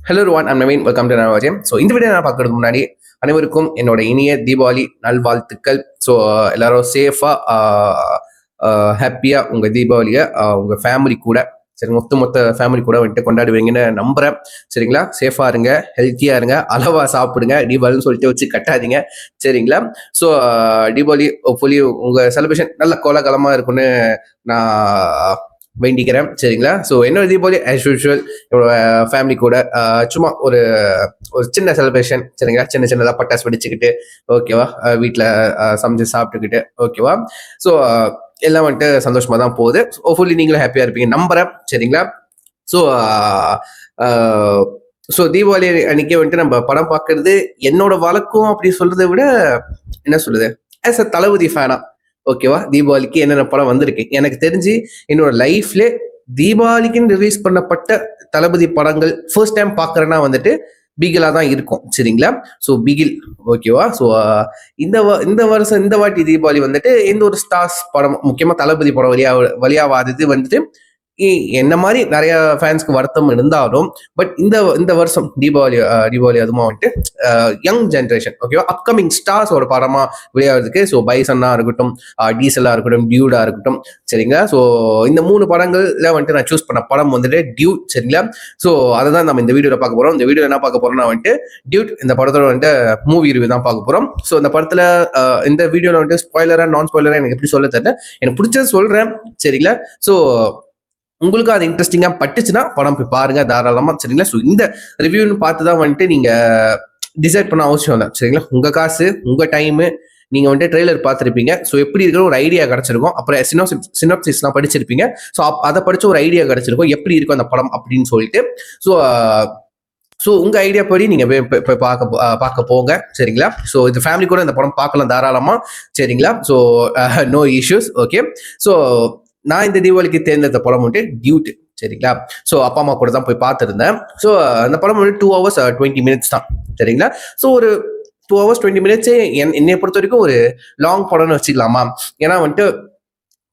Hello Ruvan, I'm Naveen. Welcome to Navajiyam. So இந்த வீடியோ நான் பார்க்கறதுக்கு முன்னாடி அனைவருக்கும் என்னோட இனிய தீபாவளி நல்வாழ்த்துக்கள். ஸோ எல்லாரும் சேஃபாக ஹாப்பியாக உங்கள் தீபாவளியை உங்கள் ஃபேமிலி கூட சரி மொத்த ஃபேமிலி கூட வந்துட்டு கொண்டாடுவீங்கன்னு நம்புகிறேன். சரிங்களா? சேஃபாக இருங்க, ஹெல்த்தியாக இருங்க, அளவாக சாப்பிடுங்க, தீபாவளின்னு சொல்லிட்டு வச்சு கட்டாதீங்க. சரிங்களா? ஸோ தீபாவளி ஹோப்ஃபுல்லி உங்கள் செலிப்ரேஷன் நல்ல கோலாகலமாக இருக்குன்னு நான் வேண்டிக்கிறேன். சரிங்களா? ஸோ என்னோட தீபாவளி ஆஸ் யூஷுவல் என்னோட ஃபேமிலி கூட சும்மா ஒரு ஒரு சின்ன செலிப்ரேஷன். சரிங்களா? சின்னதாக பட்டாசு வெடிச்சுக்கிட்டு ஓகேவா, வீட்டில் சமைச்சு சாப்பிட்டுக்கிட்டு ஓகேவா. ஸோ எல்லாம் வந்துட்டு சந்தோஷமா தான் போகுது. ஹோப்ஃபுல்லி நீங்களும் ஹாப்பியாக இருப்பீங்க நம்புறேன். சரிங்களா? ஸோ ஸோ தீபாவளி அன்னைக்கே வந்துட்டு நம்ம படம் பார்க்கறது என்னோட வழக்கம் அப்படி சொல்றதை விட என்ன சொல்றது, ஆஸ் அ தளபதி ஃபேனா ஓகேவா, தீபாவளிக்கு என்னென்ன படம் வந்திருக்கு எனக்கு தெரிஞ்சு என்னோட லைஃப்ல தீபாவளிக்குன்னு ரிலீஸ் பண்ணப்பட்ட தளபதி படங்கள் ஃபர்ஸ்ட் டைம் பார்க்கறேன்னா வந்துட்டு பிகிலா தான் இருக்கும். சரிங்களா? ஸோ பிகில் ஓகேவா. ஸோ இந்த வருஷம் இந்த வாட்டி தீபாவளி வந்துட்டு எந்த ஒரு ஸ்டார்ஸ் படம் முக்கியமா தளபதி படம் வழியாவாதது வந்துட்டு என்ன மாதிரி நிறைய ஃபேன்ஸ்க்கு வருத்தம் இருந்தாலும் பட் இந்த வருஷம் தீபாவளி அதுமா வந்துட்டு யங் ஜென்ரேஷன் ஓகேவா, அப்கமிங் ஸ்டார்ஸோட படமா விளையாடுறதுக்கு. ஸோ பைசன்னா இருக்கட்டும், டீசலா இருக்கட்டும், டியூடா இருக்கட்டும். சரிங்களா? ஸோ இந்த 3 படங்கள்ல வந்துட்டு நான் சூஸ் பண்ண படம் வந்துட்டு டியூட். சரிங்களா? ஸோ அதை தான் நம்ம இந்த வீடியோல பார்க்க போறோம். இந்த வீடியோ என்ன பார்க்க போறோம்னா வந்துட்டு டியூட் இந்த படத்தோட வந்துட்டு மூவி ரிவ்யூ தான் பார்க்க போறோம். ஸோ இந்த படத்துல இந்த வீடியோல வந்துட்டு ஸ்பாய்லரா நான் ஸ்பாய்லரா எனக்கு எப்படி சொல்ல தெரியல, எனக்கு பிடிச்சது சொல்றேன். சரிங்களா? ஸோ உங்களுக்கு அது இன்ட்ரெஸ்டிங்கா பட்டுச்சுன்னா படம் போய் பாருங்க தாராளமா. சரிங்களா? ஸோ இந்த ரிவ்யூன்னு பார்த்து தான் வந்துட்டு நீங்க டிசைட் பண்ண அவசியம் இல்லை. சரிங்களா? உங்க காசு, உங்க டைமு, நீங்க வந்துட்டு ட்ரெய்லர் பார்த்துருப்பீங்க. ஸோ எப்படி இருக்கிற ஒரு ஐடியா கிடைச்சிருக்கும். அப்புறம் சினாப்சிஸ்லாம் படிச்சிருப்பீங்க. ஸோ அதை படிச்சு ஒரு ஐடியா கிடைச்சிருக்கும் எப்படி இருக்கும் அந்த படம் அப்படின்னு சொல்லிட்டு. ஸோ உங்க ஐடியா படி நீங்க போய் பார்க்க போங்க. சரிங்களா? ஸோ இந்த ஃபேமிலி கூட இந்த படம் பார்க்கலாம் தாராளமா. சரிங்களா? So no issues. Okay. So நான் இந்த தீபாவளிக்கு தேர்ந்தெடுத்த படம் வந்துட்டு டியூட். சரிங்களா? ஸோ அப்பா அம்மா கூட தான் போய் பார்த்துருந்தேன். ஸோ அந்த படம் வந்து 2 hours 20 minutes தான். சரிங்களா? ஸோ ஒரு 2 hours 20 minutes என்னை பொறுத்த வரைக்கும் ஒரு லாங் படம்னு வச்சுக்கலாமா. ஏன்னா வந்துட்டு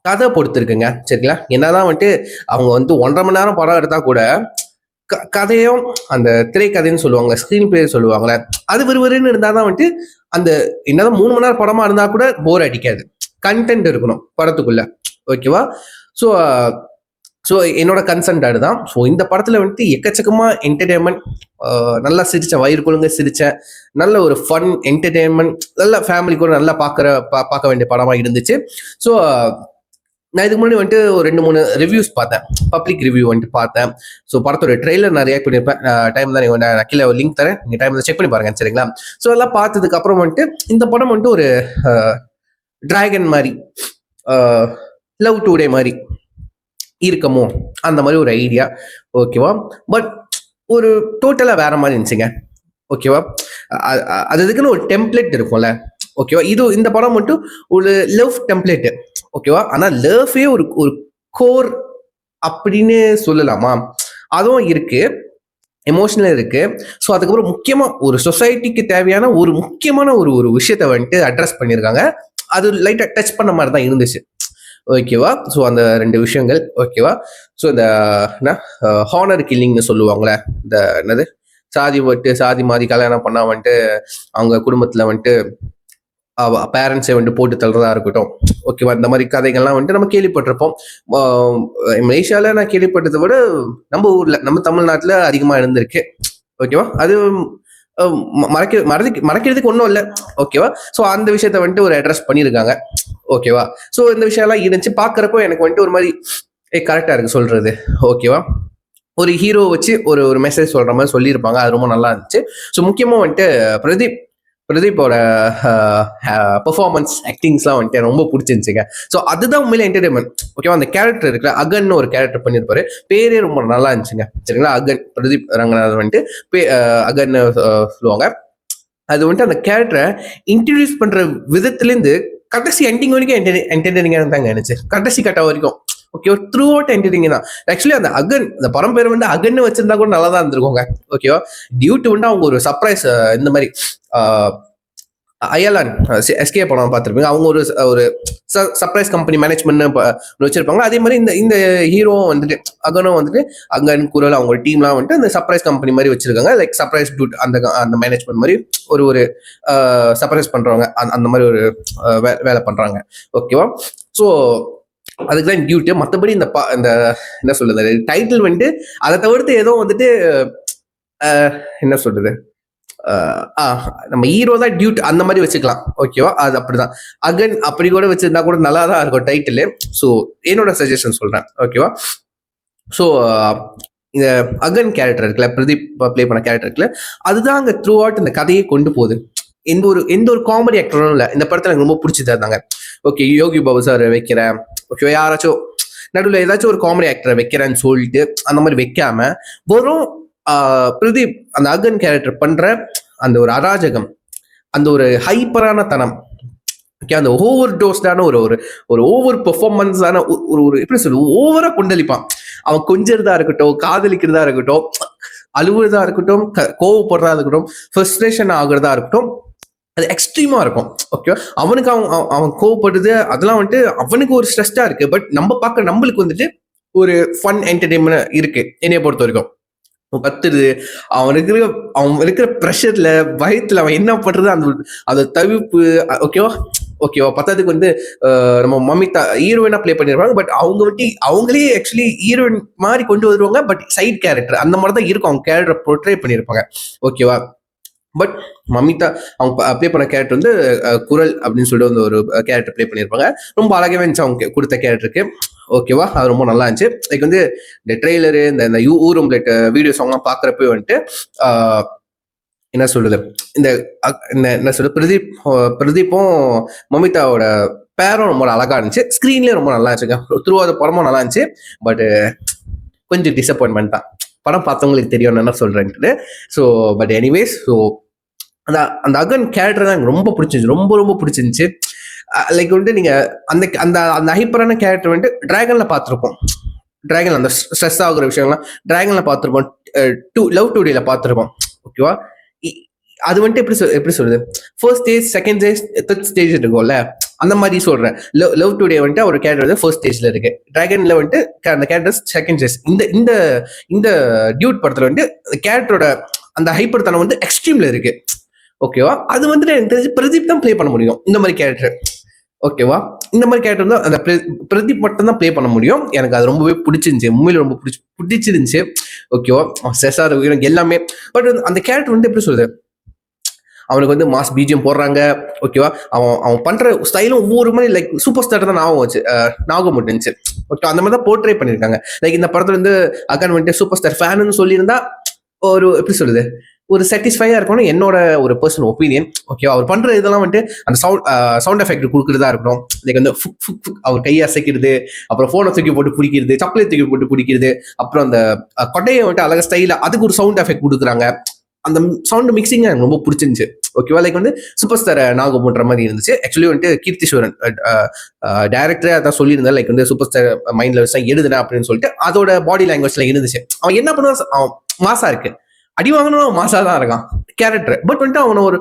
கதை பொறுத்திருக்குங்க. சரிங்களா? என்னதான் வந்துட்டு அவங்க வந்து 1.5 மணி நேரம் படம் எடுத்தா கூட கதையும் அந்த திரைக்கதைன்னு சொல்லுவாங்க, ஸ்கிரீன் பிளே சொல்லுவாங்களே, அது விறுவிறுன்னு இருந்தாதான் வந்துட்டு அந்த என்னதான் 3 மணி நேரம் படமா இருந்தா கூட போர் அடிக்காது. கண்டென்ட் இருக்கணும் படத்துக்குள்ள. ஓகேவா? ஸோ என்னோட கன்சென்ட் அதுதான். ஸோ இந்த படத்துல வந்துட்டு எக்கச்சக்கமா என்டர்டெயின்மெண்ட், நல்லா சிரிச்சேன், வயிறு குழுங்க சிரிச்சேன், நல்ல ஒரு ஃபன் என்டர்டெயின்மெண்ட், நல்ல ஃபேமிலி கூட நல்லா பார்க்க வேண்டிய படமா இருந்துச்சு. ஸோ நான் இதுக்கு முன்னாடி வந்துட்டு ஒரு 2-3 ரிவ்யூஸ் பார்த்தேன், பப்ளிக் ரிவ்யூ வந்துட்டு பார்த்தேன். ஸோ படத்தோட ட்ரெய்லர் நான் ரியாக்ட் பண்ணியிருப்பேன். டைம் தான் நான் கீழே ஒரு லிங்க் தரேன், நீங்கள் டைம் செக் பண்ணி பாருங்க. சரிங்களா? ஸோ எல்லாம் பார்த்ததுக்கு அப்புறம் வந்துட்டு இந்த படம் வந்துட்டு ஒரு டிராகன் மாதிரி, லவ் டுடே மாதிரி இருக்கமோ அந்த மாதிரி ஒரு ஐடியா. ஓகேவா? பட் ஒரு டோட்டலா வேற மாதிரி இருந்துச்சுங்க. ஓகேவா? அது இதுக்குன்னு ஒரு டெம்ப்ளேட் இருக்கும்ல. ஓகேவா? இந்த படம் மட்டும் ஒரு லவ் டெம்ப்ளேட். ஓகேவா? ஆனா லவ்வே ஒரு கோர் அப்படின்னு சொல்லலாமா, அதுவும் இருக்கு, எமோஷனல் இருக்கு. ஸோ அதுக்கப்புறம் முக்கியமா ஒரு சொசைட்டிக்கு தேவையான ஒரு முக்கியமான ஒரு விஷயத்தை வந்துட்டு அட்ரஸ் பண்ணியிருக்காங்க. அது லைட்டா டச் பண்ண மாதிரி தான் இருந்துச்சு. ஓகேவா? ஸோ அந்த 2 விஷயங்கள். ஓகேவா? ஸோ இந்த ஹானர் கில்லிங்னு சொல்லுவாங்களே, இந்த என்னது சாதி மாதிரி கல்யாணம் பண்ணா வந்துட்டு அவங்க குடும்பத்துல வந்துட்டு பேரண்ட்ஸை வந்துட்டு போட்டு தள்ளுறதா இருக்கட்டும். ஓகேவா? இந்த மாதிரி கதைகள்லாம் வந்துட்டு நம்ம கேள்விப்பட்டிருப்போம். மலேசியால நான் கேள்விப்பட்டதை விட நம்ம ஊர்ல, நம்ம தமிழ்நாட்டுல அதிகமா இருந்திருக்கு. ஓகேவா? அது மறைக்கிறதுக்கு ஒன்றும் இல்லை. ஓகேவா? ஸோ அந்த விஷயத்த வந்துட்டு ஒரு அட்ரஸ் பண்ணியிருக்காங்க. ஓகேவா? ஸோ இந்த விஷயம்லாம் இருந்துச்சு. பார்க்குறப்போ எனக்கு வந்துட்டு ஒரு மாதிரி கரெக்டாக இருக்கு சொல்றது. ஓகேவா? ஒரு ஹீரோ வச்சு ஒரு மெசேஜ் சொல்ற மாதிரி சொல்லியிருப்பாங்க. அது ரொம்ப நல்லா இருந்துச்சு. ஸோ முக்கியமாக வந்துட்டு பிரதீப்போட பெர்ஃபார்மன்ஸ், ஆக்டிங்ஸ்லாம் வந்துட்டு ரொம்ப பிடிச்சிருந்துச்சுங்க. ஸோ அதுதான் உண்மையில என்டர்டைன்மெண்ட். ஓகேவா? அந்த கேரக்டர் இருக்குல்ல, அகன்னு ஒரு கேரக்டர் பண்ணியிருப்பாரு, பேரே ரொம்ப நல்லா இருந்துச்சுங்க. சரிங்களா? அகன், பிரதீப் ரங்கநாதன் வந்துட்டு அகன்னு சொல்லுவாங்க. அது வந்துட்டு அந்த கேரக்டரை இன்ட்ரடியூஸ் பண்ற விதத்துலேருந்து கடைசி எண்டிங் வரைக்கும் என்டர்டெய்னிங்காக தாங்க இருந்துச்சு. கடைசி கட்ட வரைக்கும் ஓகேவா, த்ரூ அவுட் என்டர்டெய்னிங் தான். ஆக்சுவலி அந்த அகன், அந்த படம் பேர் வந்து அகன்னு வச்சிருந்தா கூட நல்லா தான் இருந்திருக்கோங்க. ஓகேவா? டியூ டு வந்து அவங்க ஒரு சர்ப்ரைஸ் இந்த மாதிரி அயலான் எஸ்கே படம் பார்த்துருப்பீங்க. அவங்க ஒரு ஒரு சர்ப்ரைஸ் கம்பெனி மேனேஜ்மெண்ட் வச்சிருப்பாங்க. அதே மாதிரி இந்த இந்த ஹீரோவும் வந்துட்டு அகனும் வந்துட்டு அங்கன் குரல் அவங்க டீம்லாம் வந்துட்டு அந்த சர்ப்ரைஸ் கம்பெனி மாதிரி வச்சிருக்காங்க. லைக் சர்ப்ரைஸ் டூட் அந்த அந்த மேனேஜ்மெண்ட் மாதிரி ஒரு ஒரு சர்ப்ரைஸ் பண்றவங்க அந்த மாதிரி ஒரு வேலை பண்றாங்க. ஓகேவா? ஸோ அதுக்குதான் டியூட்டு. மற்றபடி இந்த இந்த என்ன சொல்றது டைட்டில் வந்துட்டு அதை தவிர்த்து ஏதோ வந்துட்டு என்ன சொல்றது நம்ம ஹீரோ தான் டியூட் அந்த மாதிரி வச்சுக்கலாம். ஓகேவா? அது அப்படிதான். அகன் அப்படி கூட வச்சிருந்தா கூட நல்லா தான் இருக்கும் டைட்டில். ஸோ என்னோட சஜஷன் சொல்றேன். ஓகேவா? ஸோ இந்த அகன் கேரக்டர் இருக்குல்ல, பிரதீப் பிளே பண்ண கேரக்டர் இருக்குல்ல, அதுதான் அங்கே த்ரூ அவுட் இந்த கதையை கொண்டு போகுது. எந்த ஒரு காமெடி ஆக்டரும் இல்லை இந்த படத்துல எனக்கு ரொம்ப பிடிச்சதா இருந்தாங்க. ஓகே, யோகி பாபு சார் வைக்கிறேன், ஓகே யாராச்சும் நடுவில் ஏதாச்சும் ஒரு காமெடி ஆக்டரை வைக்கிறேன்னு சொல்லிட்டு அந்த மாதிரி வைக்காம வெறும் பிரதீப் அந்த அகன் கேரக்டர் பண்ற அந்த ஒரு அராஜகம், அந்த ஒரு ஹைப்பரான தனம், அந்த ஓவர் டோஸ்டான ஒரு ஒரு ஓவர் பெர்ஃபார்மன்ஸான ஒரு ஒரு எப்படி சொல்லுவோம், ஓவரா கொண்டளிப்பான். அவன் கொஞ்சிறதா இருக்கட்டும், காதலிக்கிறதா இருக்கட்டும், அழுவுறதா இருக்கட்டும், கோவப்படுறதா இருக்கட்டும், ஃப்ரஸ்ட்ரேஷன் ஆகுறதா இருக்கட்டும், அது எக்ஸ்ட்ரீமா இருக்கும். ஓகே, அவனுக்கு அவன் கோவப்படுது அதெல்லாம் வந்துட்டு அவனுக்கு ஒரு ஸ்ட்ரெஸ்டா இருக்கு. பட் நம்ம பார்க்க நம்மளுக்கு வந்துட்டு ஒரு ஃபன் என்டர்டைன்மெண்ட் இருக்கு என்னைய பொறுத்த வரைக்கும். கத்துறது, அவன் இருக்கிற ப்ரெஷர்ல பயத்துல அவன் என்ன பண்றது அந்த தவிப்பு. ஓகேவா? பத்தாவதுக்கு வந்து நம்ம மமிதா ஹீரோயினா பிளே பண்ணிருப்பாங்க. பட் அவங்களே ஆக்சுவலி ஹீரோயின் மாதிரி கொண்டு வருவாங்க. பட் சைட் கேரக்டர் அந்த மாதிரி தான் இருக்கும். அவங்க கேரக்டர் போர்ட்ரே பண்ணியிருப்பாங்க. ஓகேவா? பட் மமிதா அவங்க ப்ளே பண்ண கேரக்டர் வந்து குரல் அப்படின்னு சொல்லிட்டு வந்து ஒரு கேரக்டர் ப்ளே பண்ணியிருப்பாங்க. ரொம்ப அழகாவே இருந்துச்சு அவங்க கொடுத்த கேரக்டருக்கு. ஓகேவா? அது ரொம்ப நல்லா இருந்துச்சு. லைக் வந்து இந்த ட்ரெய்லரு இந்த ஊரும் லைக் வீடியோ சாங்லாம் பார்க்குறப்ப வந்துட்டு என்ன சொல்றது, இந்த என்ன சொல்றது, பிரதீப்பும் மமிதாவோட பேரும் ரொம்ப அழகா இருந்துச்சு. ஸ்க்ரீன்லேயே ரொம்ப நல்லா இருந்துச்சுங்க. த்ரூவாத படமும் நல்லா இருந்துச்சு. பட் கொஞ்சம் டிசப்பாயின்மெண்ட் தான். படம் பார்த்தவங்களுக்கு தெரியும் என்ன சொல்றேன்ட்டு. ஸோ பட் எனிவேஸ், ஸோ அந்த அகன் கேரக்டர் தான் எனக்கு ரொம்ப பிடிச்சிருந்துச்சு. ரொம்ப ரொம்ப பிடிச்சிருந்துச்சு. லைக் வந்துட்டு நீங்க அந்த அந்த அந்த ஹைப்பரான கேரக்டர் வந்துட்டு டிராகன்ல பார்த்துருப்போம். டிராகன் அந்த ஸ்ட்ரெஸ் ஆகுற விஷயம்லாம் டிராகன்ல பார்த்துருப்போம். லவ் டுடேல பார்த்துருப்போம். ஓகேவா? அது வந்துட்டு எப்படி சொல்றது, first stage, second stage, third stage இருக்கும்ல, அந்த மாதிரி சொல்றேன். லவ் டுடே வந்துட்டு ஒரு கேரக்டர் வந்து ஃபர்ஸ்ட் ஸ்டேஜ்ல இருக்கு. டிராகன்ல வந்துட்டு அந்த கேரக்டர் செகண்ட் ஸ்டேஜ். இந்த இந்த டியூட் படத்துல வந்துட்டு கேரக்டரோட அந்த ஹைப்பர் தனம் வந்து எக்ஸ்ட்ரீம்ல இருக்கு. ஓகேவா? அது வந்துட்டு எனக்கு தெரிஞ்சு பிரதீப் தான் பிளே பண்ண முடியும் இந்த மாதிரி கேரக்டர். ஓகேவா? இந்த மாதிரி கேரக்டர் தான் அந்த பிரதீப் மட்டும் தான் பிளே பண்ண முடியும். எனக்கு அது ரொம்பவே பிடிச்சிருந்துச்சு. உண்மையில ரொம்ப பிடிச்சிருந்துச்சு. ஓகேவா? செசார் எல்லாமே. பட் அந்த கேரக்டர் வந்து எப்படி சொல்றது, அவனுக்கு வந்து மாஸ் பிஜிஎம் போடுறாங்க. ஓகேவா? அவன் பண்ற ஸ்டைலும் ஒவ்வொரு மாதிரி லைக் சூப்பர் ஸ்டார் தான் ஞாபகம் இருந்துச்சு. ஓகே, அந்த மாதிரி தான் போர்ட்ரே பண்ணியிருக்காங்க. லைக் இந்த படத்துல வந்து அகன் வந்துட்டு சூப்பர் ஸ்டார் ஃபேனுன்னு சொல்லியிருந்தா ஒரு எப்படி சொல்றது, ஒரு சாட்டிஸ்ஃபையா இருக்கணும் என்னோட ஒரு பர்சனல் ஒப்பீனியன். ஓகேவா? அவர் பண்ற இதெல்லாம் வந்துட்டு அந்த சவுண்ட் எஃபெக்ட் கொடுக்குறதா இருக்கணும். லைக் வந்து அவர் கையை அசைக்கிறது, அப்புறம் போனை தூக்கி போட்டு பிடிக்கிறது, சாக்லேட் தூக்கி போட்டு பிடிக்கிறது, அப்புறம் அந்த கொட்டையை வந்துட்டு அழகா ஸ்டைலா அதுக்கு ஒரு சவுண்ட் எஃபெக்ட் கொடுக்குறாங்க. அந்த சவுண்ட் மிக்சிங் எனக்கு ரொம்ப பிடிச்சிருந்துச்சு. ஓகேவா? லைக் வந்து சூப்பர் ஸ்டார் நாகம் பண்ற மாதிரி இருந்துச்சு. ஆக்சுவலி வந்துட்டு கீர்த்திஸ்வரன் டைரக்டரே அதான் சொல்லியிருந்தேன். லைக் வந்து சூப்பர் ஸ்டார் மைண்ட்ல வச்சா எழுதுனா அப்படின்னு சொல்லிட்டு அதோட பாடி லாங்குவேஜ்ல இருந்துச்சு. அவன் என்ன பண்ணுவான், அவன் மாசா இருக்கு, அடி வாங்கணும் மாசா தான் இருக்கான் கேரக்டர். பட் வந்துட்டு அவனை ஒரு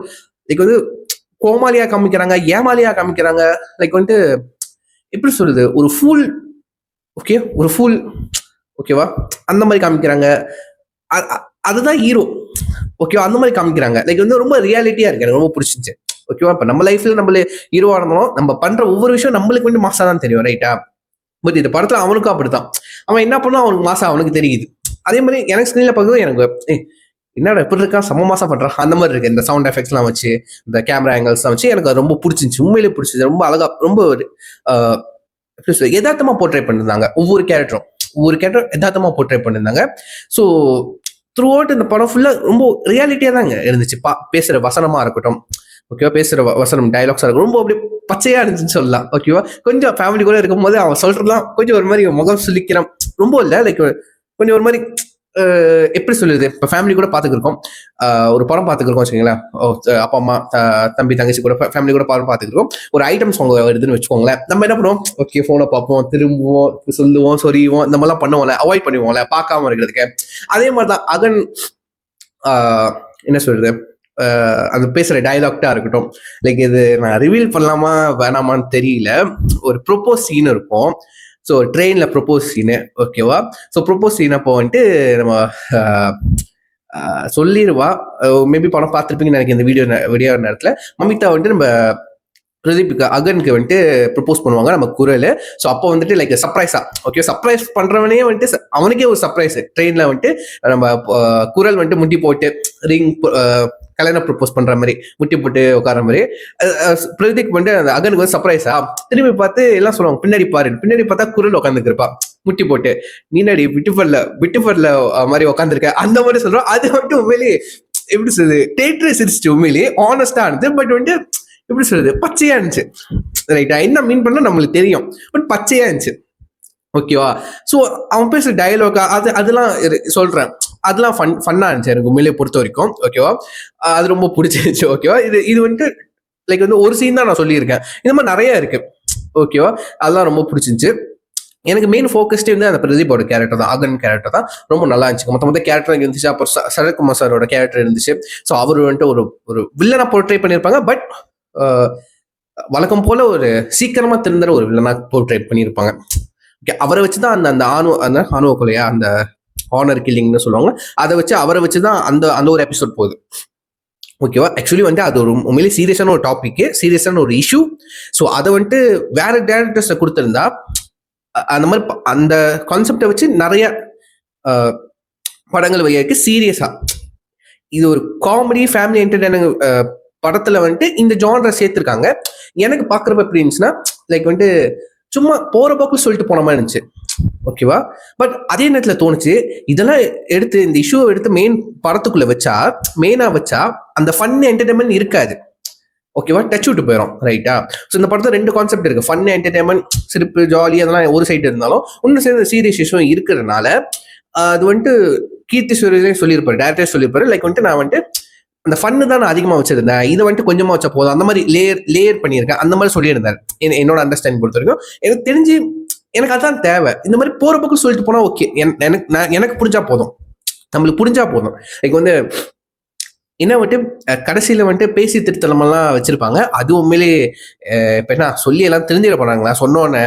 லைக் வந்து கோமாளியா காமிக்கிறாங்க, ஏமாலியா காமிக்கிறாங்க. லைக் வந்துட்டு எப்படி சொல்றது, ஒரு ஃபூல். ஓகே, ஒரு ஃபூல். ஓகேவா? அந்த மாதிரி காமிக்கிறாங்க. அதுதான் ஹீரோ. ஓகேவா? அந்த மாதிரி காமிக்கிறாங்க. லைக் வந்து ரொம்ப ரியாலிட்டியா இருக்கு. எனக்கு ரொம்ப பிடிச்சிருச்சு. ஓகேவா? இப்ப நம்ம லைஃப்ல நம்மள ஹீரோவா இருந்தோம், நம்ம பண்ற ஒவ்வொரு விஷயம் நம்மளுக்கு வந்து மாசா தான் தெரியும், ரைட்டா? பட் இந்த படத்துல அவனுக்கும் அப்படித்தான். அவன் என்ன பண்ணா அவனுக்கு மாசா அவனுக்கு தெரியுது. அதே மாதிரி எனக்கு ஸ்கிரீன்ல பார்க்கும்போது எனக்கு என்னடா எப்படி இருக்கா, செம்ம மாசா பண்றான் அந்த மாதிரி இருக்கு. இந்த சவுண்ட் எஃபெக்ட்ஸ் எல்லாம் வச்சு, இந்த கேமரா ஆங்கிள்ஸ் வச்சு எனக்கு ரொம்ப பிடிச்சிருந்துச்சு. உண்மையிலே பிடிச்சிருச்சு. ரொம்ப அழகா, ரொம்ப யதார்த்தமா போர்ட்ரேட் பண்ணிருந்தாங்க. ஒவ்வொரு கேரக்டரும் யதார்த்தமா போர்ட்ரேட் பண்ணிருந்தாங்க. ஸோ த்ரூ அவுட் இந்த படம் ஃபுல்லா ரொம்ப ரியாலிட்டியா தாங்க இருந்துச்சு. பேசுற வசனமா இருக்கட்டும், ஓகேவா, பேசுற வசனம் டைலாக்ஸா இருக்கும், ரொம்ப அப்படியே பச்சையா இருந்துச்சுன்னு சொல்லலாம். ஓகேவா? கொஞ்சம் ஃபேமிலி கூட இருக்கும் போது அவன் சொல்றதுலாம் கொஞ்சம் ஒரு மாதிரி முகம் சுளிக்கிறான். ரொம்ப இல்லை, லைக் கொஞ்சம் ஒரு மாதிரி எப்படி சொல்லுது, இப்போ ஃபேமிலி கூட பார்த்துக்கிருக்கோம், ஒரு படம் பார்த்துக்கிருக்கோம் வச்சுக்கோங்களேன், அப்பா அம்மா தம்பி தங்கச்சி கூட ஃபேமிலி கூட பார்த்துக்கிருக்கோம். ஒரு ஐட்டம் சாங் வருதுன்னு வச்சுக்கோங்களேன், நம்ம என்ன பண்ணுவோம், ஓகே ஃபோனை பார்ப்போம், திரும்புவோம், சொல்லுவோம், சொரிவோம், இந்த மாதிரிலாம் பண்ணுவோம்ல, அவாய்ட் பண்ணுவோம்ல பார்க்காம இருக்கிறதுக்கு. அதே மாதிரி தான் அகன் என்ன சொல்றது, அது பேசுற டயலாக்டா இருக்கட்டும், லைக் இது நான் ரிவீல் பண்ணலாமா வேணாமான்னு தெரியல. ஒரு ப்ரொப்போஸ் சீன் இருக்கும். ஸோ ட்ரெயின்ல ப்ரொப்போஸ் சீனு, ஓகேவா? ஸோ ப்ரொப்போஸ் சீன் அப்போ வந்துட்டு நம்ம சொல்லிடுவா. மேபி படம் பார்த்துருப்பீங்கன்னு நினைக்கிறேன் இந்த வீடியோ நேரத்தில். மமிதா வந்துட்டு நம்ம பிரதீப்புக்கு அகனுக்கு வந்துட்டு ப்ரப்போஸ் பண்ணுவாங்க நம்ம குரல். ஸோ அப்போ வந்துட்டு லைக் சர்ப்ரைஸா, ஓகே, சர்ப்ரைஸ் பண்றவனே வந்துட்டு அவனுக்கே ஒரு சர்ப்ரைஸ். ட்ரெயின்ல வந்துட்டு நம்ம குரல் வந்துட்டு முட்டி போட்டு ரிங் கல்யாணம் ப்ரப்போஸ் பண்ற மாதிரி முட்டி போட்டு உட்கார மாதிரி பிரதீப் வந்துட்டு அந்த அகனுக்கு வந்து சர்ப்ரைஸா. திரும்பி பார்த்து எல்லாம் சொல்லுவாங்க பின்னாடி பாரு, பின்னாடி பார்த்தா குரல் உட்காந்துக்கு இருப்பா முட்டி போட்டு, நீனாடி விட்டுஃபர்ல மாதிரி உட்காந்துருக்க அந்த மாதிரி சொல்றோம். அது வந்துட்டு உண்மையிலேயே எப்படி சொல்றது, தேட்டரை சிரிச்சிட்டு உண்மையிலேயே ஆனஸ்டா இருந்தது. பட் வந்துட்டு எப்படி சொல்றது, பச்சையா இருந்துச்சு. ரைட்டா, என்ன மீன் பண்ண நம்மளுக்கு தெரியும், பட் பச்சையா இருந்துச்சு, ஓகேவா? ஸோ அவன் பேசுற டயலாக் அதெல்லாம் சொல்றேன், அதெல்லாம் ஃபன்னா இருந்துச்சு எனக்கு உண்மையிலேயே பொறுத்த வரைக்கும், ஓகேவா? அது ரொம்ப பிடிச்சிருச்சு, ஓகேவா? இது வந்துட்டு லைக் வந்து ஒரு சீன் தான் நான் சொல்லியிருக்கேன், இந்த மாதிரி நிறைய இருக்கு, ஓகேவா? அதெல்லாம் ரொம்ப பிடிச்சிருந்துச்சு. எனக்கு மெயின் ஃபோக்கஸ்டே வந்து அந்த பிரதீப்போட கேரக்டர் தான், அகன் கேரக்டர் தான் ரொம்ப நல்லா இருந்துச்சு. மொத்த கேரக்டர் இருந்துச்சு. அப்புறம் சரத்குமார் சாரோட கேரக்டர் இருந்துச்சு. ஸோ அவர் வந்துட்டு ஒரு வில்லனா போர்ட்ரே பண்ணியிருப்பாங்க. பட் வழக்கம் போல ஒரு சீக்கிரமா திருந்துற ஒரு வில்லனா போர்ட்ரேட் பண்ணியிருப்பாங்க. அவரை வச்சுதான் அந்த ஆணுவ கொலையா, அந்த ஹானர் கில்லிங்னு சொல்லுவாங்க, அதை வச்சு அவரை வச்சுதான் அந்த ஒரு எபிசோட் போகுது, ஓகேவா? ஆக்சுவலி வந்து அது ஒரு உண்மையிலே சீரியஸான ஒரு டாபிக், சீரியஸான ஒரு இஷ்யூ. ஸோ அதை வந்துட்டு வேற டேரக்டர்ஸ் கொடுத்திருந்தா அந்த மாதிரி அந்த கான்செப்டை வச்சு நிறைய படங்கள் வழியாக்கு சீரியஸா. இது ஒரு காமெடி ஃபேமிலி என்டர்டைனர் படத்துல வந்துட்டு இந்த ஜானரை சேர்த்திருக்காங்க. எனக்கு பாக்குறப்ப எப்படி இருந்துச்சுன்னா, லைக் வந்துட்டு சும்மா போற போக்குல சொல்லிட்டு போன மாதிரி இருந்துச்சு, ஓகேவா? பட் அதே நேரத்துல தோணுச்சு, இதெல்லாம் எடுத்து இந்த இஷ்யூவை எடுத்து படத்துக்குள்ள மெயினா வச்சா அந்த ஃபன் என்டர்டைன்மெண்ட் இருக்காது, ஓகேவா? டச் விட்டு போயிடும், ரைட்டா? ஸோ இந்த படத்துல ரெண்டு கான்செப்ட் இருக்கு, ஃபன் என்டர்டைன்மெண்ட், சிரிப்பு ஜாலி, அதெல்லாம் ஒரு சைடு இருந்தாலும் இன்னும் சேர்ந்த சீரியஸ் இஷ்யூ இருக்கிறதுனால அது வந்துட்டு கீர்த்தி சுரேஷ் சொல்லியிருப்பாரு, டேரக்டர் சொல்லியிருப்பாரு, லைக் வந்துட்டு நான் வந்துட்டு அந்த ஃபன்னு தான் நான் அதிகமாக வச்சிருந்தேன், இதை வந்துட்டு கொஞ்சமா வச்சா போதும், அந்த மாதிரி லேயர் பண்ணியிருக்கேன், அந்த மாதிரி சொல்லியிருந்தாரு. என்னோட அண்டர்ஸ்டாண்டிங் பொறுத்த வரைக்கும் எனக்கு தெரிஞ்சு எனக்கு அதான் தேவை. இந்த மாதிரி போற பக்கம் சொல்லிட்டு போனா ஓகே, எனக்கு புரிஞ்சா போதும், நம்மளுக்கு புரிஞ்சா போதும். லைக் வந்து என்ன வந்துட்டு கடைசியில வந்துட்டு பேசி திருத்தலமெல்லாம் வச்சிருப்பாங்க. அது உண்மையிலேயே இப்ப என்ன சொல்லி எல்லாம் தெரிஞ்சிட போனாங்களா, சொன்னோன்னே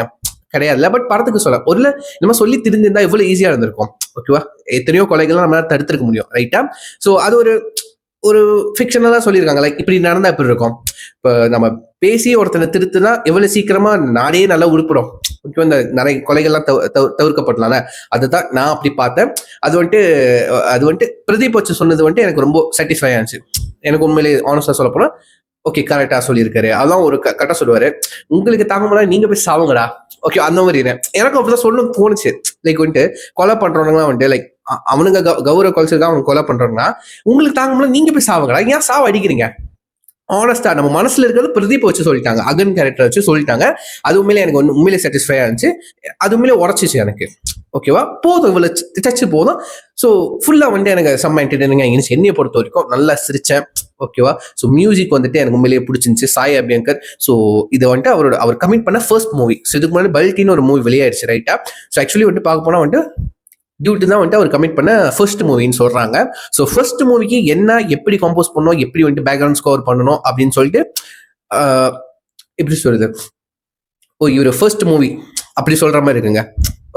கிடையாதுல்ல. பட் படத்துக்கு சொல்ல ஒரு இந்த மாதிரி சொல்லி தெரிஞ்சிருந்தா இவ்வளவு ஈஸியா இருந்திருக்கும், ஓகேவா? எத்தனையோ கொலைகள்லாம் நம்மளால தடுத்திருக்க முடியும், ரைட்டா? ஸோ அது ஒரு ஃபிக்ஷனலா சொல்லியிருக்காங்க, லைக் இப்படி நடந்தா எப்படி இருக்கும். இப்போ நம்ம பேசி ஒருத்தனை திருத்துனா எவ்வளவு சீக்கிரமா நாடே நல்லா உருப்பிடும், ஓகேவா? இந்த நிறைய கொலைகள்லாம் தவிர்க்கப்படலாம்ல, அதுதான் நான் அப்படி பார்த்தேன். அது வந்துட்டு பிரதீப் வச்சு சொன்னது வந்துட்டு எனக்கு ரொம்ப சாட்டிஸ்ஃபை ஆச்சு. எனக்கு உண்மையிலேயே ஆனஸ்டா சொல்ல போனா ஓகே, கரெக்டா சொல்லியிருக்காரு. அதான் ஒரு கரெக்டா சொல்லுவாரு, உங்களுக்கு தாங்க முடியாது நீங்க போய் சாவுங்கடா, ஓகே? அந்த மாதிரி எனக்கு அப்படிதான் சொல்லணும்னு தோணுச்சு. லைக் வந்துட்டு கொலை பண்றவங்கலாம் வந்துட்டு லைக் அவனுங்க கௌரவ கொலைச்சிருக்கா, அவங்க கொலை பண்றவங்கன்னா உங்களுக்கு தாங்க முடியாது நீங்க போய் சாவுங்கடா, ஏன் சாவ அடிக்கிறீங்க? ஆனஸ்டா நம்ம மனசுல இருக்கிறது பிரதீப் வச்சு சொல்லிட்டாங்க, அகன் கேரக்டர் வச்சு சொல்லிட்டாங்க. அது உண்மையிலே எனக்கு உண்மையிலே சாட்டிஸ்ஃபை ஆச்சு, அது உண்மையிலே உடச்சிச்சு எனக்கு, ஓகேவா? போதும், இவ்வளவு டச்சு போதும். ஸோ ஃபுல்லா வந்துட்டு எனக்கு செம்ம என்டர்டைனிங்கா இருந்துச்சு. என்னையை பொறுத்த வரைக்கும் நல்லா சிரிச்சேன், ஓகேவா? ஸோ மியூசிக் வந்துட்டு எனக்கு உண்மையிலேயே பிடிச்சிருந்துச்சு, சாய் அபியங்கர். ஸோ இதை வந்துட்டு அவர் கமிட் பண்ண ஃபர்ஸ்ட் மூவி. ஸோ இதுக்கு முன்னாடி பல்டின்னு ஒரு மூவி வெளியாயிடுச்சு, ரைட்டா? ஸோ ஆக்சுவலி வந்துட்டு பார்க்க போனா வந்துட்டு டியூட்டி தான் வந்துட்டு அவர் கமிட் பண்ண ஃபர்ஸ்ட் மூவின்னு சொல்றாங்க. ஸோ ஃபர்ஸ்ட் மூவிக்கு என்ன எப்படி கம்போஸ் பண்ணணும், எப்படி வந்துட்டு பேக்ரவுண்ட் ஸ்கோர் பண்ணணும் அப்படின்னு சொல்லிட்டு எப்படி சொல்றது, இவர் ஃபர்ஸ்ட் மூவி அப்படி சொல்ற மாதிரி இருக்குங்க,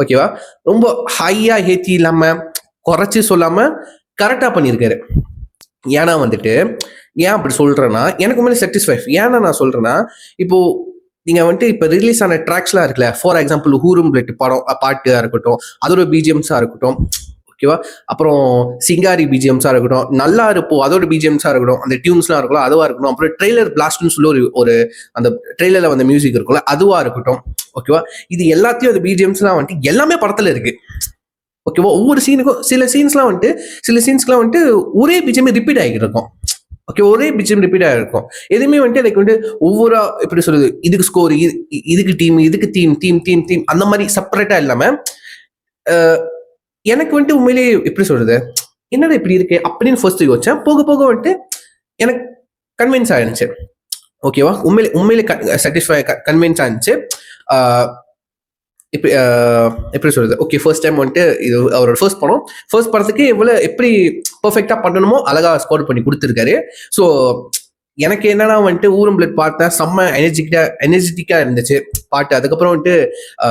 ஓகேவா? ரொம்ப ஹையா ஏத்தி இல்லாம குறைச்சி சொல்லாம கரெக்டா பண்ணியிருக்காரு. ஏன்னா வந்துட்டு ஏன் அப்படி சொல்றேன்னா எனக்கு உண்மையிலே சாட்டிஸ்ஃபை. ஏன்னா நான் சொல்றேன்னா, இப்போ நீங்க வந்துட்டு இப்ப ரிலீஸ் ஆன ட்ராக்ஸ்லாம் இருக்குல்ல, ஃபார் எக்ஸாம்பிள் ஹூரும் பிளட் படம் பாட்டா இருக்கட்டும், அதோட பிஜிஎம்ஸா இருக்கட்டும், ஓகேவா? அப்புறம் சிங்காரி பிஜிஎம்ஸா இருக்கட்டும், நல்லா இருப்போம் அதோட பிஜிஎம்ஸா இருக்கட்டும், அந்த டியூன்ஸ்லாம் இருக்கணும், அதுவா இருக்கட்டும். அப்புறம் ட்ரெய்லர் பிளாஸ்ட்னு சொல்லி ஒரு அந்த ட்ரெய்லர்ல வந்த மியூசிக் இருக்கும்ல, அதுவா இருக்கட்டும், ஓகேவா? இது எல்லாத்தையும் அந்த பிஜிஎம்ஸ்லாம் வந்துட்டு எல்லாமே படத்துல இருக்கு, ஓகேவா? ஒவ்வொரு சீனுக்கும் சில சீன்ஸ்லாம் வந்துட்டு ஒரே பிஜிஎம் ரிப்பீட் ஆகிட்டு இருக்கும், ஓகே? ஒரே பிஜிஎம் ரிப்பீட் ஆகிருக்கும். எதுவுமே வந்துட்டு எனக்கு வந்துட்டு ஒவ்வொரு எப்படி சொல்றது, இதுக்கு ஸ்கோர், இதுக்கு டீம், இதுக்கு டீம் அந்த மாதிரி செப்பரேட்டா இல்லாம எனக்கு வந்துட்டு உண்மையிலேயே எப்படி சொல்றது, என்னடா இப்படி இருக்கு அப்படின்னு ஃபர்ஸ்ட் யோசிச்சேன். போக போக வந்துட்டு எனக்கு கன்வின்ஸ் ஆயிருந்துச்சு, ஓகேவா? உண்மையிலே சாட்டிஸ்ஃபை கன்வின்ஸ் ஆயிருந்துச்சு. இப்ப எப்படி சொல்றது? ஓகே, ஃபர்ஸ்ட் டைம் வந்துட்டு இது அவரோட ஃபர்ஸ்ட் படம். ஃபர்ஸ்ட் படத்துக்கு எப்படி பெர்ஃபெக்ட்டா பண்ணணுமோ அழகா ஸ்கோர் பண்ணி குடுத்துருக்காரு. ஸோ எனக்கு என்னன்னா வந்துட்டு ஊரும் பிளட் பார்த்தேன். செம்ம எனர்ஜெட்டிக்கா இருந்துச்சு பாட்டு. அதுக்கப்புறம் வந்துட்டு அ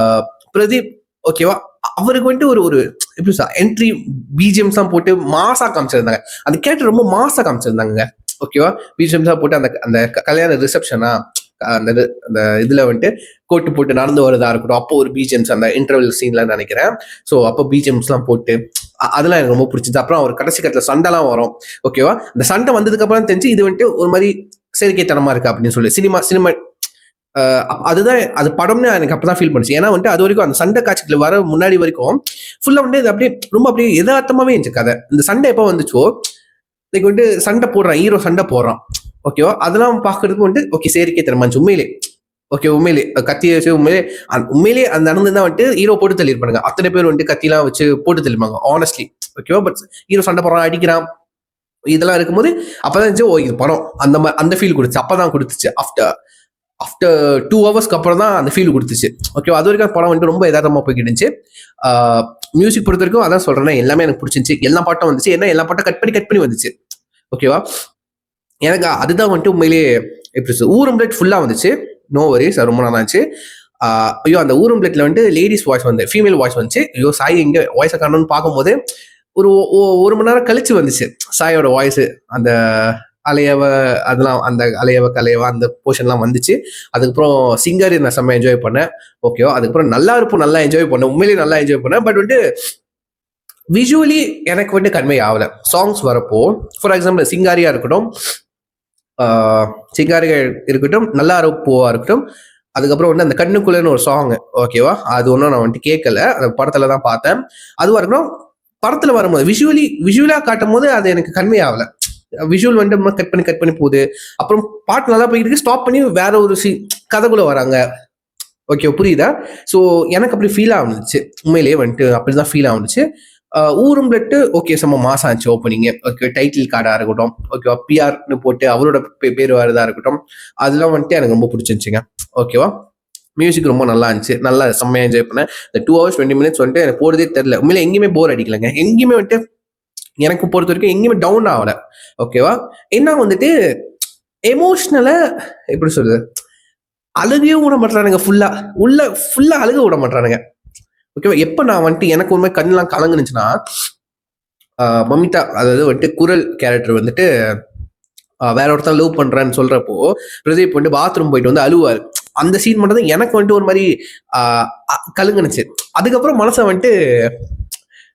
பிரதீப் ஓகேவா? அவருக்கு வந்துட்டு ஒரு ஒரு எப்படி என்ட்ரி பிஜிஎம்ஸ் தான் போட்டு மாஸா காமிச்சிருந்தாங்க. அந்த கேரக்டர் ரொம்ப மாஸா காமிச்சிருந்தாங்க. ஓகேவா? பிஜிஎம்ஸ் தான் போட்டு அந்த அந்த கல்யாண ரிசப்ஷனா அந்த அந்த இதுல வந்துட்டு கோட்டு போட்டு நடந்து வரதா இருக்கட்டும், அப்போ ஒரு பிஜிஎம்ஸ் அந்த இன்டர்வல் சீன்ல நினைக்கிறேன். ஸோ அப்போ பிஜிஎம்ஸ் எல்லாம் போட்டு அதெல்லாம் எனக்கு ரொம்ப பிடிச்சிச்சு. அப்புறம் அவர் கடைசி கட்டத்துல சண்டைலாம் வரும். ஓகேவா? இந்த சண்டை வந்ததுக்கு அப்புறம் தெரிஞ்சு இது வந்துட்டு ஒரு மாதிரி செயற்கைத்தனமா இருக்கு அப்படின்னு சொல்லி சினிமா சினிமா அதுதான் அது படம்னு எனக்கு அப்பதான் ஃபீல் பண்ணுச்சு. ஏன்னா வந்துட்டு அது வரைக்கும் அந்த சண்டை காட்சிகள் வர முன்னாடி வரைக்கும் ஃபுல்லா வந்து இது அப்படியே ரொம்ப அப்படியே யதார்த்தமாவே இருந்துச்சு கதை. இந்த சண்டை எப்போ வந்துச்சோ லைக் வந்துட்டு சண்டை போடுறான், ஹீரோ சண்டை போடுறான். ஓகேவா? அதெல்லாம் பாக்குறதுக்கு வந்துட்டு ஓகே செயற்கைத்தனமா இருந்துச்சு உண்மையிலே. ஓகே, உண்மையிலே கத்தியை வச்சு உண்மையிலே அந்த நடந்துதான் வந்துட்டு ஹீரோ போட்டு தள்ளிருப்பாங்க. அத்தனை பேர் வந்துட்டு கத்திலாம் வச்சு போட்டு தள்ளிப்பாங்க ஆனஸ்ட்லி. ஓகேவா? பட் ஹீரோ சண்டை போடுறான், அடிக்கிறான், இதெல்லாம் இருக்கும்போது அப்பதான் இருந்துச்சு ஓ இது படம் அந்த மாதிரி அந்த ஃபீல் கொடுத்துச்சு. அப்பதான் கொடுத்துச்சு ஆஃப்டர் ஆஃப்டர் 2 ஹவர்ஸ்க்கு அப்புறம் தான் அந்த ஃபீல் கொடுத்துச்சு. ஓகேவா? அது வரைக்கும் படம் வந்துட்டு ரொம்ப யதார்த்தமா போய்கிட்டு இருந்துச்சு. மியூசிக் பொறுத்த வரைக்கும் அதான் சொல்றேன், எல்லாமே எனக்கு பிடிச்சிருந்துச்சு. எல்லா பாட்டும் வந்துச்சு. ஏன்னா எல்லா பாட்டும் கட் பண்ணி வந்துச்சு. ஓகேவா? எனக்கு அதுதான் வந்துட்டு உண்மையிலேயே எப்படி ஊரும் பிளட் ஃபுல்லா வந்துச்சு. நோ வரிஸ், ரொம்ப நல்லா இருந்துச்சு. ஐயோ அந்த ஊரும் பிளட்ல வந்துட்டு லேடிஸ் வாய்ஸ் வந்து ஃபீமேல் வாய்ஸ் வந்துச்சு. ஐயோ சாய் எங்க வாய்ஸை காணணும்னு பார்க்கும்போது ஒரு ஒரு மணி நேரம் கழிச்சு வந்துச்சு சாயோட வாய்ஸ். அந்த அலையவ அதெல்லாம் அந்த அலையவ கலையவா அந்த போர்ஷன்லாம் வந்துச்சு. அதுக்கப்புறம் சிங்கர் நான் செம்ம என்ஜாய் பண்ணேன். ஓகேவா? அதுக்கப்புறம் நல்லா இருப்போம், நல்லா என்ஜாய் பண்ணேன், உண்மையிலேயே நல்லா என்ஜாய் பண்ணேன். பட் வந்துட்டு விஷுவலி எனக்கு வந்துட்டு கன்வே ஆகல. சாங்ஸ் வரப்போ ஃபார் எக்ஸாம்பிள் சிங்காரியா இருக்கட்டும், சிங்காரிகள் இருக்கட்டும், நல்லா இருப்போவா இருக்கட்டும், அதுக்கப்புறம் வந்து அந்த கண்ணுக்குள்ளன்னு ஒரு சாங். ஓகேவா? அது ஒன்றும் நான் வந்துட்டு கேட்கல, அந்த படத்துல தான் பார்த்தேன். அதுவா இருக்கட்டும், படத்துல வரும்போது விஷுவலா காட்டும் போது அது எனக்கு கன்வே ஆகல. விஷுவல் வந்து கட் பண்ணி போகுது. அப்புறம் பாட்டு நல்லா போயிட்டு இருக்கு, ஸ்டாப் பண்ணி வேற ஒரு கதைக்குள்ள வராங்க. ஓகே, புரியுதா? ஸோ எனக்கு அப்படி ஃபீல் ஆகுச்சு. உண்மையிலேயே வந்துட்டு அப்படிதான் ஃபீல் ஆகுச்சு. ஊரும் பிளட்டு ஓகே செம்ம மாசம் ஆச்சு ஓப்பனிங். ஓகே, டைட்டில் கார்டா இருக்கட்டும், ஓகேவா, பிஆர்னு போட்டு அவரோட பேர் வரதா இருக்கட்டும், அதெல்லாம் வந்துட்டு எனக்கு ரொம்ப பிடிச்சிருந்துச்சுங்க. ஓகேவா? மியூசிக் ரொம்ப நல்லா இருந்துச்சு, நல்லா செம்மையா என்ஜாய் பண்ணேன். இந்த 2 hours 20 minutes வந்துட்டு எனக்கு போறதே தெரியல. உண்மையில எங்கேயுமே போர் அடிக்கலைங்க. எங்கேயுமே வந்துட்டு எனக்கு பொறுத்த வரைக்கும் எங்கேயுமே டவுன் ஆகல. ஓகேவா? என்ன வந்துட்டு எமோஷனலா எப்படி சொல்றது, அழுகையும் விட மாட்டானுங்க. ஃபுல்லா அழுக விட மாட்டானுங்க. ஓகேவா? எப்ப நான் வந்துட்டு எனக்கு உண்மை கண்ணெல்லாம் கலங்குனுச்சுன்னா, மமிதா அதாவது வந்துட்டு குரல் கேரக்டர் வந்துட்டு வேற ஒருத்தர் லவ் பண்றேன்னு சொல்றப்போ பிரதீப் வந்து பாத்ரூம் போயிட்டு வந்து அழுவாரு. அந்த சீன் மட்டும் தான் எனக்கு வந்துட்டு ஒரு மாதிரி கலங்குனுச்சு. அதுக்கப்புறம் மனசை வந்துட்டு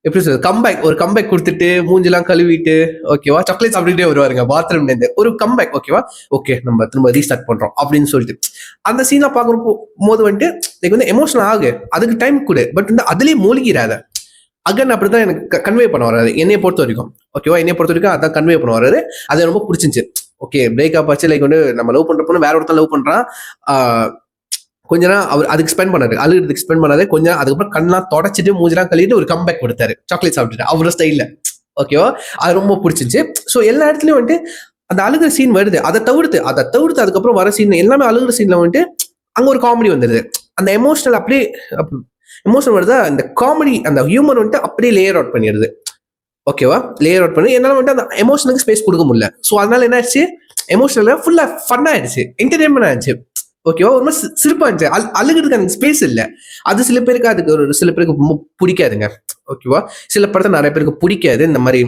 எப்படி சொல்றது, ஒரு கம்பேக் கொடுத்துட்டு மூஞ்செல்லாம் கழுவிட்டு ஓகேவா சாக்லேட் சாப்பிட்டுட்டே வருவாருங்க பாத்ரூம்ல இருந்து. ஒரு கம்பேக் ஓகேவா, ஓகே நம்ம திரும்ப ரீஸ்டார்ட் பண்றோம் அப்படின்னு சொல்லிட்டு அந்த சீன்லாம் பார்க்குறப்போ போது வந்துட்டு எனக்கு வந்து எமோஷனல் ஆகு, அதுக்கு டைம் கொடு. பட் வந்து அதுலயே மூழ்கிறாத அகன் அப்படிதான் எனக்கு கன்வே பண்ண வராது என்னைய பொறுத்த வரைக்கும். ஓகேவா? என்னைய பொறுத்த வரைக்கும் அதான் கன்வே பண்ண வராது. அது ரொம்ப பிடிச்சிருந்துச்சு. ஓகே, பிரேக்கப் ஆச்சு, லைக் வந்து நம்ம லவ் பண்ற பொண்ணு வேற ஒருத்தர் லவ் பண்றான். கொஞ்ச நேரம் அவர் அதுக்கு ஸ்பெண்ட் பண்ணாரு, அழுகிறதுக்கு ஸ்பெண்ட் பண்ணாரு கொஞ்சம். அதுக்கப்புறம் கண்ணெல்லாம் தொடச்சிட்டு மூஞ்செல்லாம் கழுவிட்டு ஒரு கம்பேக் கொடுத்தாரு சாக்லேட் சாப்பிட்டுட்டு அவரோட ஸ்டைல்ல. ஓகேவா? அது ரொம்ப பிடிச்சிருச்சு. ஸோ எல்லா இடத்துலயும் வந்துட்டு அந்த அழுகிற சீன் வருது. அதை தவிர்த்து அதுக்கப்புறம் வர சீன் எல்லாமே அழுகிற சீன்ல வந்துட்டு அங்க ஒரு காமெடி வந்துருது. அந்த எமோஷனல் அப்படியே எமோஷனல் வருதா, அந்த காமெடி அந்த ஹியூமர் வந்துட்டு அப்படியே லேயர் அவுட் பண்ணிடுது. ஓகேவா? லேயர் அவுட் பண்ணி என்னால வந்துட்டு அந்த எமோஷனுக்கு ஸ்பேஸ் கொடுக்க முடியல. ஸோ அதனால என்ன ஆச்சு, எமோஷனல் ஃபுல்லா ஃபன் ஆயிடுச்சு, என்டர்டைன்மெண்ட் ஆயிடுச்சு. ஓகேவா? ஒரு மாதிரி சிரிப்பா இருந்துச்சு. அழுகிறதுக்கு எனக்கு ஸ்பேஸ் இல்லை. அது சில பேருக்கு அதுக்கு ஒரு சில பேருக்கு ரொம்ப பிடிக்காதுங்க. ஓகேவா? சில படத்தை நிறைய பேருக்கு பிடிக்காது. இந்த மாதிரி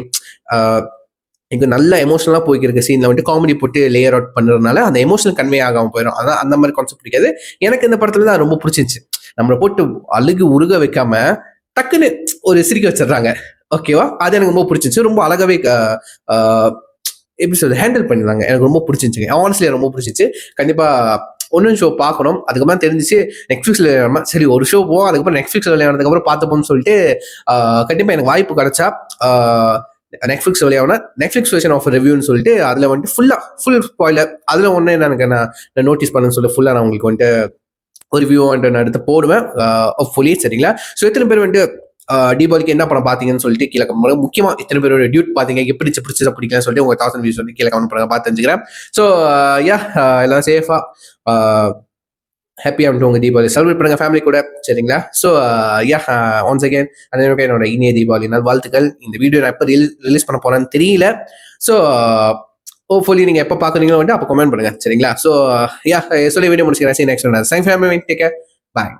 எனக்கு நல்ல எமோஷனலா போய்க்கிருக்க சீன்ல வந்துட்டு காமெடி போட்டு லேயர் அவுட் பண்றதுனால அந்த எமோஷனல் கன்வே ஆகாம போயிடும். அதான் அந்த மாதிரி கான்செப்ட் பிடிக்காது எனக்கு. இந்த படத்துல தான் ரொம்ப பிடிச்சிருச்சு. நம்மளை போட்டு அழுகு உருக வைக்காம டக்குன்னு ஒரு சிரிக்க வச்சிடுறாங்க. ஓகேவா? அது எனக்கு ரொம்ப பிடிச்சிருச்சு. ரொம்ப அழகாவே எப்படி சொல்றது ஹேண்டில் பண்ணிடுறாங்க. எனக்கு ரொம்ப பிடிச்சிருச்சுங்க. ஆனஸ்ட்லி ரொம்ப பிடிச்சிச்சு. கண்டிப்பா ஒன்னு ஷோ பார்க்கணும். அதுக்கப்புறம் தெரிஞ்சிச்சு நெட்ஃபிளிக்ஸ்ல சரி ஒரு ஷோ போவோம், அதுக்கப்புறம் நெட்ஃபிளிக்ஸ்ல விளையாடுறதுக்கு அப்புறம் பார்த்துப்போம்னு சொல்லிட்டு கண்டிப்பா எனக்கு வாய்ப்பு கிடைச்சா நெட்ஃபிளிக்ஸ் விளையாடுனா நெட்ஃபிளிக்ஸ் வெர்ஷன் ஆஃப் ரிவ்யூன்னு சொல்லிட்டு அதுல வந்துட்டு ஃபுல் ஸ்பாயிலர் அதுல ஒன்னு எனக்கு நான் நோட்டீஸ் பண்ணு சொல்லி ஃபுல்லா நான் உங்களுக்கு வந்துட்டு ஒரு ரிவ்யூ வந்துட்டு நான் எடுத்து போடுவேன் ஃபுல்லி. சரிங்களா? ஸோ எத்தனை பேர் வந்துட்டு தீபாவளிக்கு என்ன படம் பாத்தீங்கன்னு சொல்லிட்டு கீழே கமெண்ட். முக்கியமா இத்தனை பேரோட டியூட் பாத்தீங்க, எப்படி பிடிச்சா பிடிக்கலன்னு சொல்லிட்டு உங்க 1000 வியூஸ் வந்து கீழே கமெண்ட் பண்ணுங்க, பார்த்து தெரிஞ்சுக்கிறேன். ஸோ யா எல்லாரும் சேஃபா ஹாப்பியாக வந்துட்டு உங்கள் தீபாவளி செலிப்ரேட் பண்ணுங்கள் ஃபேமிலி கூட, சரிங்களா? ஸோ யா ஒன்ஸ் அகேன் அனைவருக்கும் என்னோட இனிய தீபாவளி நாள் வாழ்த்துக்கள். இந்த வீடியோ நான் எப்போ ரிலீஸ் பண்ண போகிறேன்னு தெரியல. ஸோ ஹோப்ஃபுல்லி நீங்கள் எப்போ பார்க்குறீங்களோ வந்துட்டு அப்போ கமெண்ட் பண்ணுங்கள், சரிங்களா? ஸோ யா சொல்லி வீடியோ முடிச்சுக்கிறேன். Next one thanks family, take care, பாய்.